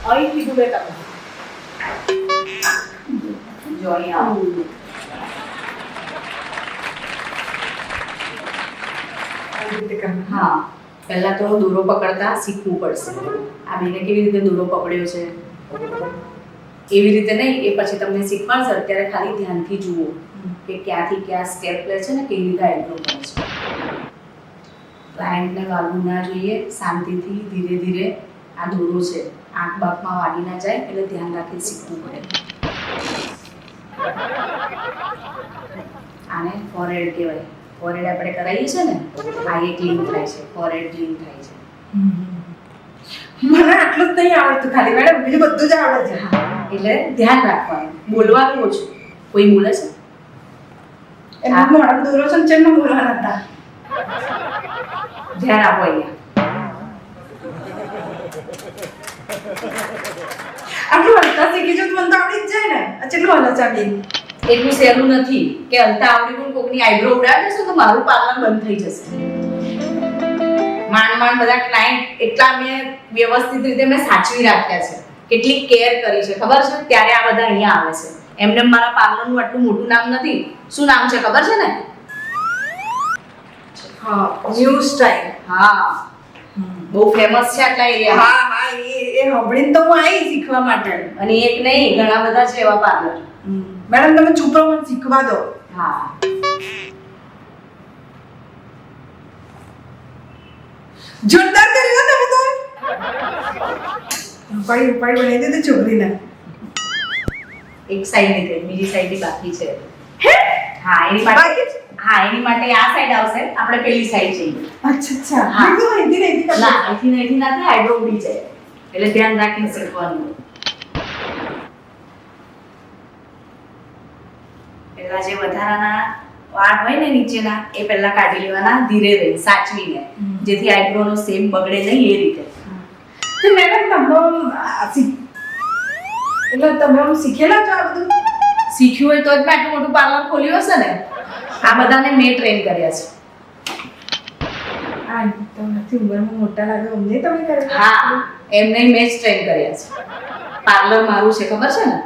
અહીં કીધું બે તમે જો અહીંયા આવો. હા પહેલા તો દોરો પકડતા શીખવું પડશે. આ બેને કેવી રીતે દોરો પકડ્યો છે એવી રીતે નહીં, એ પછી તમને શીખવાડશે. અત્યારે ખાલી ધ્યાનથી જુઓ કે ક્યાંથી ક્યાં સ્ટેપ લે છે ને કેવી રીતે આઈબ્રો કરે છે. ક્લાયન્ટને વાગવું ના જોઈએ, શાંતિથી ધીરે ધીરે. આ દોરો છે, આંખ બાકમાં વાગી ના જાય એટલે ધ્યાન રાખીને શીખવું પડે. આને ફોરહેડ કહેવાય. ફોરહેડ આપણે કરાવીએ છીએ ને, આ એક ક્લીન થાય છે, ફોરહેડ ક્લીન થાય છે. મને આટલું જ નહીં આવડતું ખાલી મેડમ, બીજું બધું જ આવડે છે. એટલે ધ્યાન રાખવાનું, બોલવાનું ઓછું. કોઈ બોલે છે? એમનો મોઢામાં દોરો છે ને ચેમનો બોલવાના હતા. ધ્યાન આપો અહીંયા. આટલું હલતા શીખી જો મને તો આવડી જ જાય ને. આ ચેટલું હલે છે બેન? એટલું સહેલું નથી કે હલતા આવડી પણ કોકની આઈબ્રો ઉડાડી દેશો તો મારું પાર્લર બંધ થઈ જશે. માંડ બધા ક્લાયન્ટ એટલા મેં વ્યવસ્થિત રીતે મેં સાચવી રાખ્યા છે, કેટલી કેર કરી છે ખબર છે, ત્યારે આ બધા અહીંયા આવે છે. એમને મારા પાર્લરનું આટલું મોટું નામ નથી. શું નામ છે ખબર છે ને? હા ન્યૂ સ્ટાઇલ. હા બહુ ફેમસ છે આટલા એરિયા. હા હા એ સાંભળીને તો હું આવી શીખવા માટે. અને એક નહીં ઘણા બધા છે એવા પાર્લર. મેડમ તમે ચૂપ રહો, મને શીખવા દો. હા જોરદાર કર્યું તમે તો. ઉપાડી બનાવી દીધી છોકરીને. એક સાઈડ નીકળે, બીજી સાઈડ બાકી છે. હા એની માટે એની માટે આ સાઈડ આવશે, આપણે પેલી સાઈડ જઈએ. અચ્છા હા. બીજું અહીંથી નહીં કરી. ના અહીંથી ના થાય, આઈબ્રો ઉડી જાય. એટલે ધ્યાન રાખીને શીખવાનું. પેલા જે વધારાના વાળ હોય ને નીચેના એ પહેલા કાઢી લેવાના, ધીરે રહી સાચવીને, જેથી આઈબ્રો નો શેપ બગડે નહીં એ રીતે. તો મેડમ એટલે તમે શીખેલા છો આ બધું? શીખ્યું હોય તો જ મેં આટલું મોટું પાર્લર ખોલ્યું હશે ને. આ બધાને મેં ટ્રેન કર્યા છે. આ તો નથી ઉંમરમાં મોટા લાગે અમને તમે કરે. હા એમને મેં જ ટ્રેન કર્યા છે. પાર્લર મારું છે ખબર છે ને.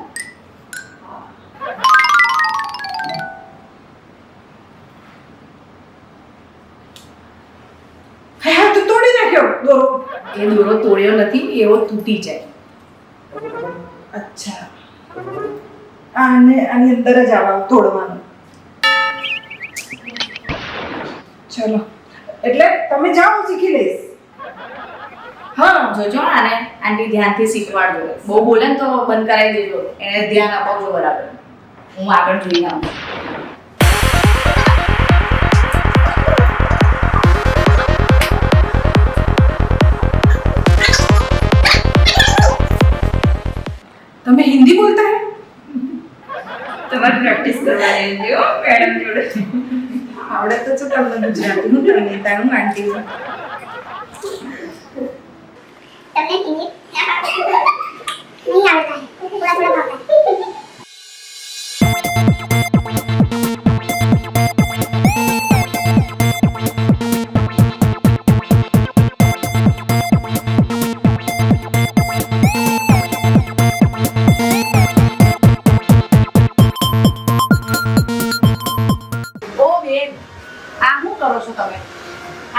હા તો તોડી નાખ્યો દોરો. એ દોરો તોડ્યો નથી, એવો તૂટી જાય. અચ્છા આની અંદર જ આવા તોડવાનું. ચલો એટલે તમે જાઓ, શીખી લઈશ. હા જોજો આને આંટી ધ્યાનથી શીખવાડજો. બહુ બોલે ને તો બંધ કરાવી દેજો, એને ધ્યાન અપાવજો બરાબર. હું આગળ જોઈને આવું. તમે હિન્દી બોલતા હે? તમારે પ્રેક્ટિસ કરવાની છે હો મેડમ જોડે. આવડે તો છો તમને ગુજરાતી હું તમને તારું આંટી છું. તમને હિન્દી નહીં આવડતા है थोड़ा थोड़ा आता है. ઓ બેન આ શું કરો છો તમે?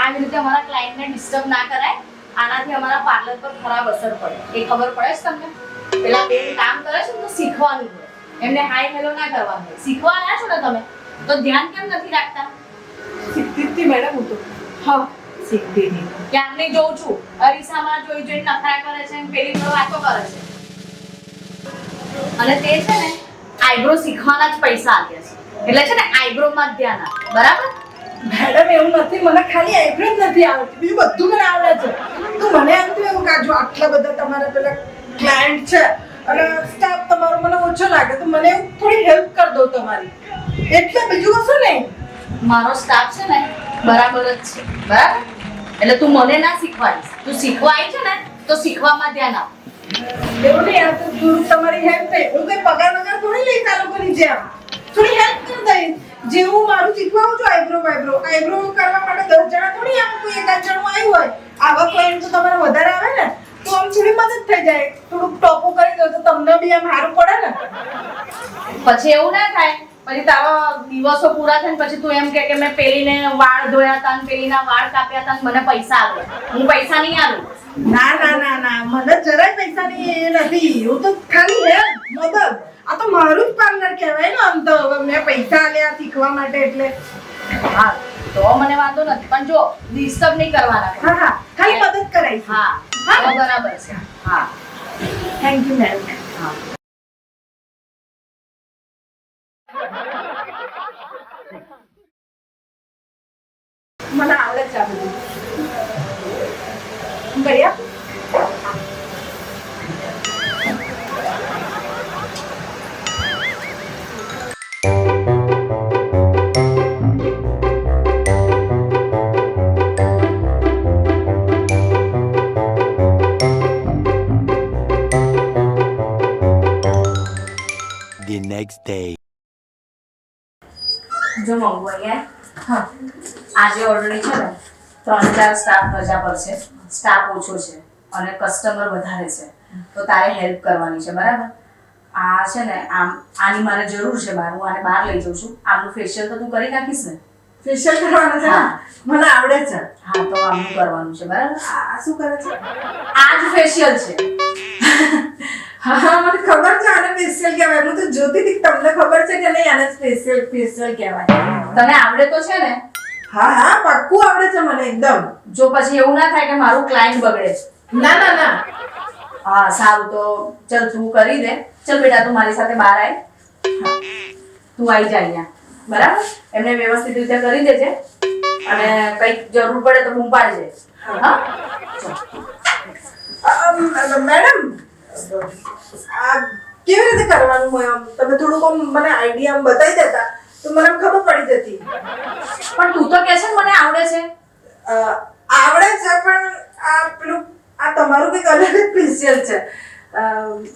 આવી રીતે અમારા ક્લાયન્ટને ડિસ્ટર્બ ના કરાય. આનાથી અમારા પાર્લર પર ખરાબ અસર પડે. એ ખબર પડે છે તમને? પેલા બેન કામ કરે છે ને તો શીખવાનું હોય. એમને હાઈ હેલો ના કરવાનું હોય. શીખવા આવ્યા છો ને તમે તો ધ્યાન કેમ નથી રાખતા? શીખતી મેડમ હું તો. હા શીખતી હતી. ક્યારની જોઉં છું અરીસામાં જોઈને નખરા કરે છે અને પેલી પર વાતો કરે છે. અને તે છે ને આઈબ્રો શીખવાના જ પૈસા આપ્યા છે. એટલે છે ને આઈબ્રોમાં જ ધ્યાન આપ. બરાબર? મેડમ એવું નથી, મને ખાલી આઈબ્રો જ નથી આવડતી, બીજું બધું મને આવડે છે. તો મને એમ થયું એવું કે જો આટલા બધા તમારા પેલા ક્લાયન્ટ છે અને સ્ટાફ તમારો મને ઓછો લાગે તો મને એવું થોડી હેલ્પ કરી દો તમારી, એટલે બીજું કશું નહીં. મારો સ્ટાફ છે ને બરાબર જ છે. બરાબર? એટલે તું મને ના શીખવાડીશ. તું શીખવા આવી છે ને તો શીખવામાં ધ્યાન આપ. એવું નહીં, આ તો થોડુંક તમારી હેલ્પ થઈ. હું કઈ પગાર વગર થોડી લઈશ આ લોકોની જેમ, થોડી હેલ્પ કરી દઈશ. જેવું મારું શીખવાડું છું આઈબ્રો કરવા માટે 10 જણા થોડી આમ કોઈ એક જણું આવ્યું હોય, આવા કોઈ તો તમારે વધારે આવે ને તો આમ થોડી મદદ થઈ જાય. થોડુંક ટોપું કરી દો તો તમને બી આમ સારું પડે ને. પછી એવું ના થાય પછી તારા દિવસો પૂરા થાય ને પછી તું એમ કે મેં પેલીને વાળ ધોયા હતા ને પેલીના વાળ કાપ્યા હતા ને મને પૈસા આપે. હું પૈસા નહીં આલું. ના ના ના ના, મને જરાય પૈસાની એ નથી. હું તો ખાલી હેલ્પ, મદદ. આ તો મારું જ પાર્લર કહેવાય ને. આમ તો મેં પૈસા આલ્યા શીખવા માટે એટલે. હા તો મને વાંધો નથી પણ જો ડિસ્ટર્બ નહીં કરવાના. હા હા, ખાલી મદદ કરાઈશ. હા હા બરાબર છે. હા થેન્ક યુ મેડમ. હા મને આવડે છે આ બધું. ભૈયા The next day. જો મંગુ અહીંયા હા આજે ઓલરેડી છે ને 3-4 સ્ટાફ રજા પર છે. સ્ટાફ ઓછો છે અને કસ્ટમર વધારે છે તો તારે હેલ્પ કરવાની છે. બરાબર? આ છે ને આની મારે જરૂર છે બહાર. હું આને બહાર લઈ જાઉં છું. આમનું ફેશિયલ તો તું કરી નાખીશ ને? ફેશિયલ કરવાનું છે? હા મને આવડે છે. હા તો આમનું કરવાનું છે. બરાબર? આ શું કરે છે? આ જ ફેશિયલ છે. હા હા, મને ખબર છે આને ફેશિયલ કહેવાય. હું તો જોતી હતી તમને ખબર છે કે નહીં આને ફેશિયલ કહેવાય. તને આવડે તો છે ને? હા હા, પાક્કું આવડે છે મને એકદમ. જો પછી એવું ના થાય કે મારું ક્લાયન્ટ બગડે. ના ના ના. હા સારું તો ચલ તું કરી દે. ચલ બેટા તું મારી સાથે બહાર આય. તું આવી જા અહીંયા. બરાબર? એમને વ્યવસ્થિત રીતે કરી દેજે અને કંઈક જરૂર પડે તો બૂમ પાડજે. હા મેડમ આ કેવી રીતે કરવાનું હોય? આમ તમે થોડુંક મને આઈડિયા બતાવી દેતા તો મને ખબર પડી જતી. પણ તું તો કહે છે ને મને આવડે છે. આવડે છે પણ આ પેલું આ તમારું કંઈક અલગ જ ફેશિયલ છે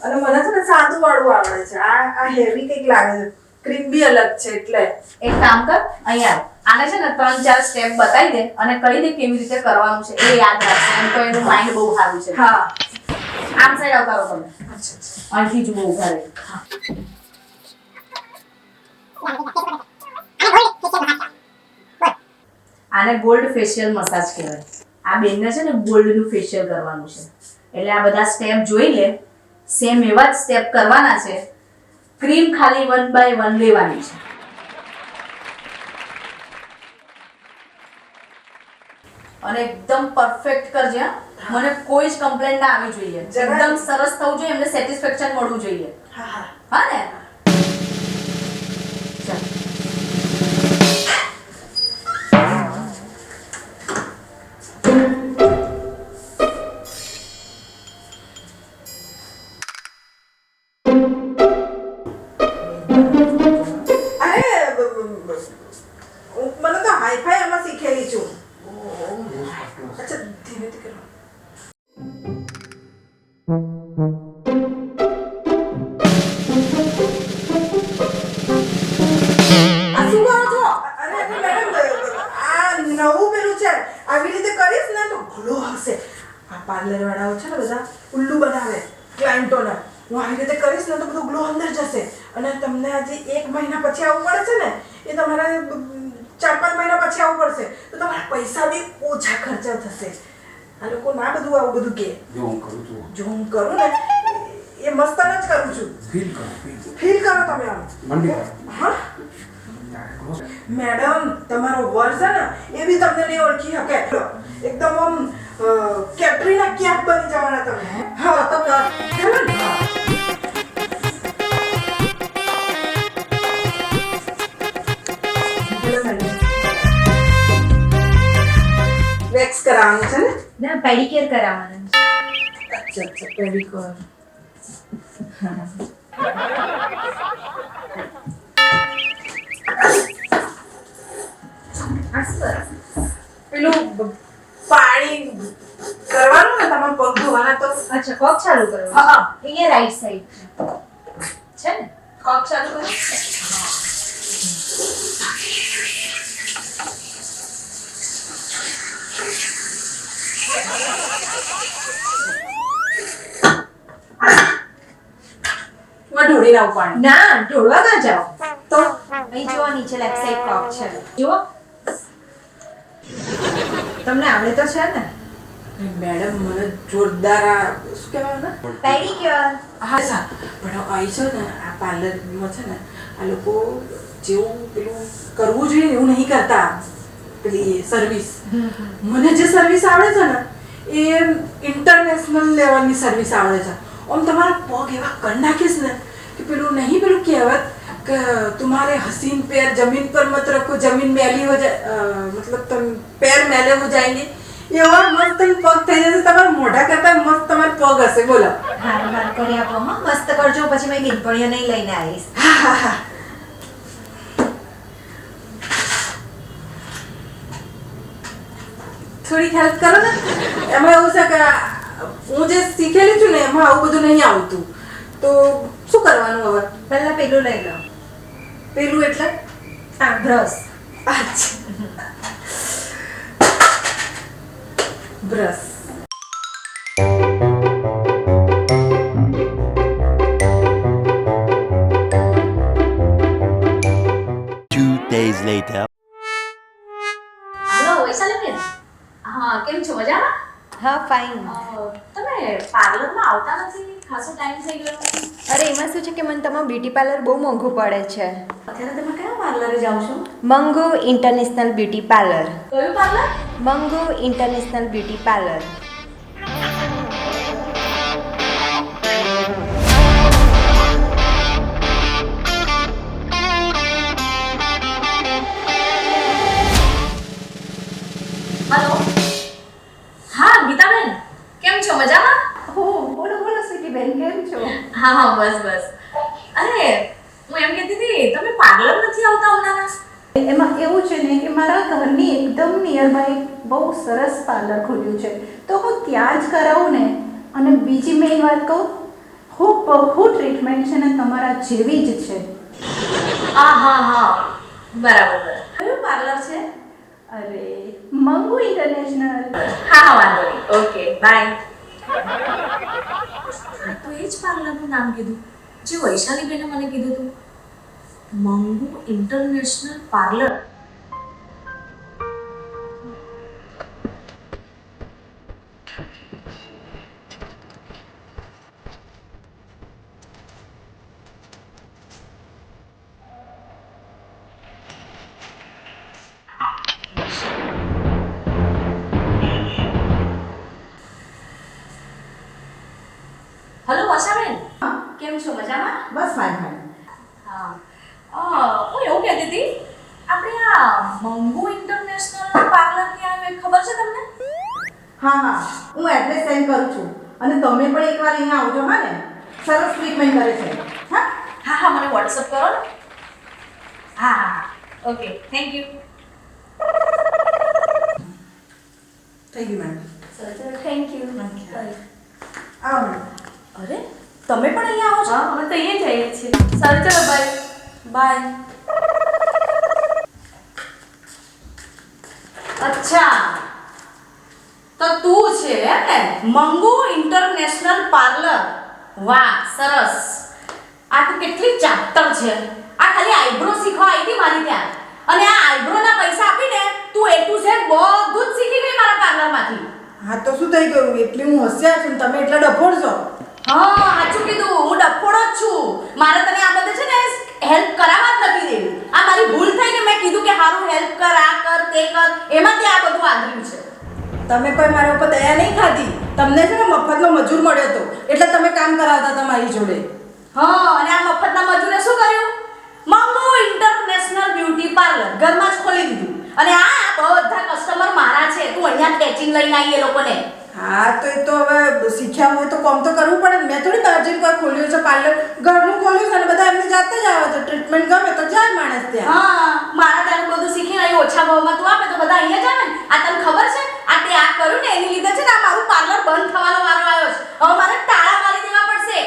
અને મને છે ને સાદું વાળું આવડે છે. આ હેવી કંઈક લાગે છે. ક્રીમ બી અલગ છે એટલે. એક કામ કર અહીંયા આને છે ને 3-4 સ્ટેપ બતાવી દે અને કહી દે કેવી રીતે કરવાનું છે એ યાદ રાખશે. એમ તો એનું માઇન્ડ બહુ સારું છે. હા આમ સાઈડ આવતા રહો તમે. અહીંથી જ બહુ ઉભા રહે. આને ગોલ્ડ ફેશિયલ મસાજ કહેવાય. આ બેનને છે ને ગોલ્ડનું ફેશિયલ કરવાનું છે. એટલે આ બધા સ્ટેપ જોઈ લે. સેમ એવા જ સ્ટેપ કરવાના છે. ક્રીમ ખાલી 1 by 1 લેવાની છે. અને એકદમ પરફેક્ટ કરજે. મને કોઈ જ કમ્પ્લેન્ટ ના આવી જોઈએ. એકદમ સરસ થવું જોઈએ. એમને સેટિસ્ફેક્શન મળવું જોઈએ. હા હા ને? મને તો હાઈફાઈ આમાં શીખેલી છું. અચ્છા ધીમેથી કરો. આ શું કરો છો? અરે મેડમ આ નવું પેલું છે. આવી રીતે કરીશ ને તો ગ્લો હશે. આ પાર્લર વાળાઓ છે ને બધા ઉલ્લુ બનાવે ક્લાયન્ટોને. હું આવી રીતે કરીશ ને તો બધું ગ્લો અંદર જશે અને તમને આજે 1 મહિના પછી આવવું પડે છે ને એ તમારે 4-5 મહિના પછી આવવું પડશે તો તમારા પૈસા બી ઓછા ખર્ચા થશે. આ લોકો ના બધું આવું બધું કે જો હું કરું ને એ મસ્ત જ કરું છું. ફીલ કરો તમે આમ. હા મેડમ તમારો વર છે ને એ બી તમને નહીં ઓળખી શકે. એકદમ આમ કેટરીના કેફ બની જવાના તમે. હા તો કર. ચાલો ને. વેક્સ કરાવવાનું છે ને? ના પેડિક્યોર કરાવવાનું છે. અચ્છા અચ્છા પેડિક્યોર. પેલું પાણી કરવાનું ને તમારે પગ ધોવાના તો. અચ્છા પગ ચાલુ કરો. હા. અહીંયા રાઈટ સાઈડ છે ને પગ ચાલુ કરો. ઢોળી લાવું પાણી. ના ઢોળવા ના જાઓ તો અહીં જુઓ નીચે લેફ્ટ સાઈડ પગ છે જુઓ તમને આવડે તો છે ને મેડમ મને જોરદાર આ શું કહેવાય ને પેડિક્યોર. હા સર પણ અહીં છે ને આ પાર્લરમાં છે ને આ લોકો જેવું પેલું કરવું જોઈએ ને એવું નહીં કરતા પેલી સર્વિસ. મને જે સર્વિસ આવડે છે ને એ ઇન્ટરનેશનલ લેવલની સર્વિસ આવડે છે. આમ તમારા પગ એવા કરી નાખીશ ને कि पेलू नहीं पेलू कहावत कि तुम्हारे हसीन पैर जमीन पर मत रखो जमीन मैली हो जाए मतलब तुम पैर मैले हो जाएंगे ये और मस्त तुम पग થઈ જશે તમારા મોઢા કરતા મસ્ત તમારા પગ હશે બોલો. હા વાત કરી આપો હા મસ્ત કરજો પછી મેં ગીનપણીઓ નહીં લઈને આવીશ. થોડી હેલ્પ કરો ને એમાં એવું છે કે હું જે શીખેલી છું ને એમાં આવું બધું નહીં આવતું તો શું કરવાનું હવે? પહેલા પેલું લઈ લો. પેલું એટલે હા brush. Brush. days later. Hello Vaishaliben. હા કેમ છો મજામાં? હા ફાઇન. તમે પાર્લરમાં આવતા નથી ખાસો ટાઈમ થઈ ગયો. અરે એમાં શું છે કે મને તમારું બ્યુટી પાર્લર બહુ મોંઘું પડે છે. અત્યારે તમે કયા પાર્લરે જાઓ છો? મંગુ ઇન્ટરનેશનલ બ્યુટી પાર્લર. કયું પાર્લર? મંગુ ઇન્ટરનેશનલ બ્યુટી પાર્લર. હલો હા ગીતાબેન કેમ છો મજામાં? હો બોલો બોલો સ્વીટીબેન કેમ છો? હા હા બસ બસ. અરે હું એમ કહેતી હતી તમે પાર્લર નથી આવતા હમણાં? એમાં એવું છે ને કે મારા ઘરની એકદમ નિયર બાય બહુ સરસ પાર્લર ખોલ્યું છે તો હું ત્યાં જ કરાવું ને. અને બીજી મેં વાત કહું હું ટ્રીટમેન્ટ છે ને તમારા જેવી જ છે. હા હા હા બરાબર. કયું પાર્લર છે? અરે મંગુ ઇન્ટરનેશનલ. હા હા વાંધો નહીં ઓકે બાય. તો એ જ પાર્લરનું નામ કીધું જે વૈશાલીબેને મને કીધું હતું મંગુ ઇન્ટરનેશનલ પાર્લર. હલો વર્ષાબેન કેમ છો મજામાં? બસ ફાઇન ફાઇન. હા હું એવું કહેતી હતી આપણે આ મંગુ ઇન્ટરનેશનલ પાર્લર ક્યાં આવે ખબર છે તમને? હા હા હું એડ્રેસ સેન્ડ કરું છું અને તમે પણ એકવાર અહીંયા આવજો હા ને. સરસ ટ્રીટમેન્ટ કરે છે. હા હા હા મને વોટ્સઅપ કરો ને. હા હા હા ઓકે થેન્ક યુ. થઈ ગયું મેડમ. Thank you. આવો મેડમ. અરે તમે પણ અહીંયા આવો છો? હા અમે તો અહીંયા જઈએ છીએ. સારું ચલો બાય બાય. અચ્છા તો તું છે ને મંગુ ઇન્ટરનેશનલ પાર્લર. વાહ સરસ. આ તો કેટલી ચાપ્ટર છે. આ ખાલી આઈબ્રો શીખવા આવી હતી મારી ત્યાં અને આ આઈબ્રોના પૈસા આપીને તું A to Z બધું જ શીખી ગઈ મારા પાર્લરમાંથી. હા તો શું થઈ ગયું એટલી હું હોશિયાર છું ને તમે એટલા ડફોડ છો. હા સાચું કીધું હું ડફોડો જ છું. મારે તને આ બધે છે ને હેલ્પ કરાવવા જ નથી દેવી. આ મારી ભૂલ થઈ કે મેં કીધું કે હારું હેલ્પ કર આ કર તે કર એમાં તે આ બધું આદર્યું છે. તમે કોઈ મારા ઉપર દયા નહીં ખાધી. તમને છે ને મફતનો મજૂર મળ્યો હતો એટલે તમે કામ કરાવતા હતા મારી જોડે. હા, અને આ મફતના મજૂરે શું કર્યું? મંગુ ઇન્ટરનેશનલ બ્યુટી પાર્લર ઘરમાં જ ખોલી દીધું. અને આ બધા કસ્ટમર મારા છે. તું અહીંયા ખેંચીને લઈને આવી એ લોકોને. હા તો એ તો હવે શીખ્યા હોય તો કામ તો કરવું પડે ને. મેં થોડી તાજીન કોઈ ખોલ્યું છે પાર્લર, ઘરનું ખોલ્યું છે અને બધા એમની જાતે જ આવે છે. ટ્રીટમેન્ટ ગમે તો જાય માણસ ત્યાં. હા, મારા ત્યાં બધું શીખીને અહીં ઓછા ભાવમાં તું આપે તો બધા અહીંયા જ આવે ને. આ તને ખબર છે આ તે આ કર્યું ને એની લીધે છે ને આ મારું પાર્લર બંધ થવાનો વારો આવ્યો છે. હવે મારે તાળા મારી દેવા પડશે.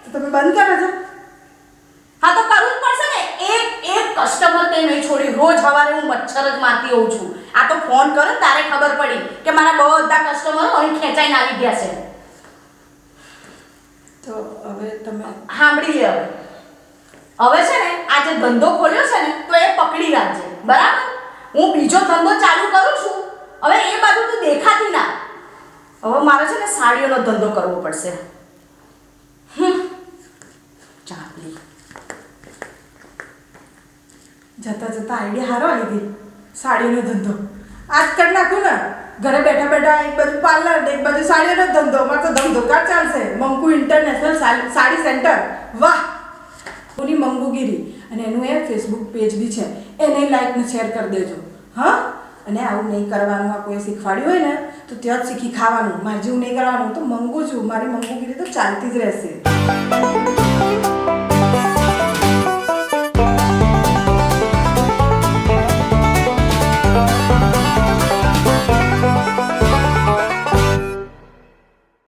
તો તમે બંધ કરો છો? હા તો કરવું જ પડશે ને. એક કસ્ટમર તે નહીં છોડી. રોજ સવારે હું મચ્છર જ મારતી હોઉં છું. આ તો ફોન કર્યો ને તારે ખબર પડી કે મારા બધા કસ્ટમરો અહીં ખેંચાઈને આવી ગયા છે. તો હવે તમે સાંભળી લે હવે. હવે છે ને આ જે ધંધો ખોલ્યો છે ને તો એ પકડી રાખજે, બરાબર? હું બીજો ધંધો ચાલુ કરું છું. હવે એ બાજુ તું દેખાતી ના. હવે મારે છે ને સાડીઓનો ધંધો કરવો પડશે. ચાપલી જતા જતા આઈડિયા હારો લીધી. સાડીનો ધંધો આજ કરી નાખું ને. ઘરે બેઠા બેઠા એક બાજુ પાર્લર ને એક બાજુ સાડીનો ધંધો. મારે તો ધંધો કાર ચાલશે. મંગુ ઇન્ટરનેશનલ સાડી સેન્ટર. વાહ! પૂરી મંગુગીરી. અને એનું એ ફેસબુક પેજ બી છે. એને લાઈક ને શેર કરી દેજો. હા, અને આવું નહીં કરવાનું. આ કોઈ શીખવાડ્યું હોય ને તો ત્યાં જ શીખી ખાવાનું. મારે જેવું નહીં કરવાનું. તો મંગુ છું. મારી મંગુગીરી તો ચાલતી જ રહેશે.